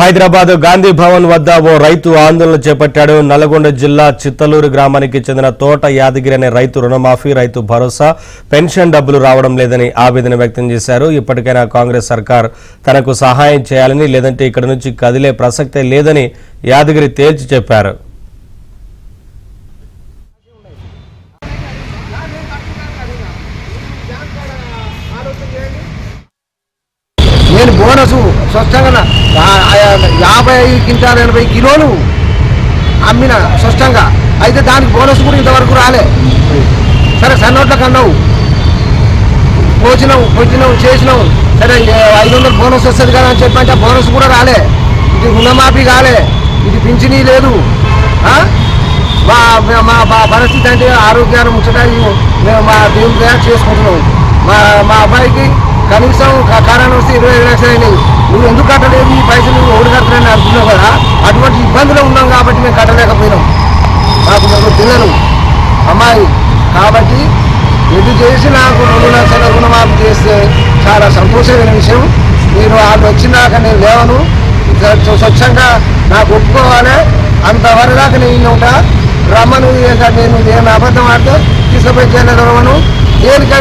హైదరాబాద్ గాంధీ భవన్ వద్ద ఓ రైతు ఆందోళన చేపట్టాడు. నల్గొండ జిల్లా చిత్తలూరు గ్రామానికి చెందిన తోట యాదగిరి అనే రైతు రుణమాఫీ, రైతు భరోసా, పెన్షన్ డబ్బులు రావడం లేదని ఆవేదన వ్యక్తం చేశారు. ఇప్పటికైనా కాంగ్రెస్ సర్కార్ తనకు సహాయం చేయాలని, లేదంటే ఇక్కడ నుంచి కదిలే ప్రసక్తే లేదని యాదగిరి తేల్చి చెప్పారు. నేను బోనసు స్పష్టంగా 50 క్వింటాల్ 80 కిలోలు అమ్మిన స్పష్టంగా. అయితే దానికి బోనస్ కూడా ఇంతవరకు రాలే. సరే సన్నోట్లకు అన్నావు, పోచినావు చేసినావు, సరే 500 బోనస్ వస్తుంది కదా అని చెప్పంటే బోనస్ కూడా రాలే. ఇది రుణమాఫీ కాలే, ఇది పింఛనీ లేదు. మా పరిస్థితి అంటే ఆరోగ్యాన్ని ముచ్చడానికి మేము మా దేవుని తయారు చేసుకుంటున్నాం. మా అబ్బాయికి కనీసం కారణం వస్తే 25 లక్షలు అయినాయి. నువ్వు ఎందుకు కట్టలేదు, ఈ పైసలు నువ్వు ఓడి కట్టలేని అనుకున్నావు కదా. అటువంటి ఇబ్బందులు ఉన్నాం కాబట్టి మేము కట్టలేకపోయినాం. నాకు మేము పిల్లలు అమ్మాయి కాబట్టి ఎటు చేసి నాకు 2 లక్షల రుణమాఫీ చేస్తే చాలా సంతోషమైన విషయం. మీరు వాళ్ళు వచ్చినాక నేను లేవను, స్వచ్ఛంగా నాకు ఒప్పుకోవాలి. అంతవరకు దాకా నేను ఉంటా. రమ్మను, నేను అబద్ధం ఆడితే తీసుకుపోయి చేయలేదమ్మను. దేనికైనా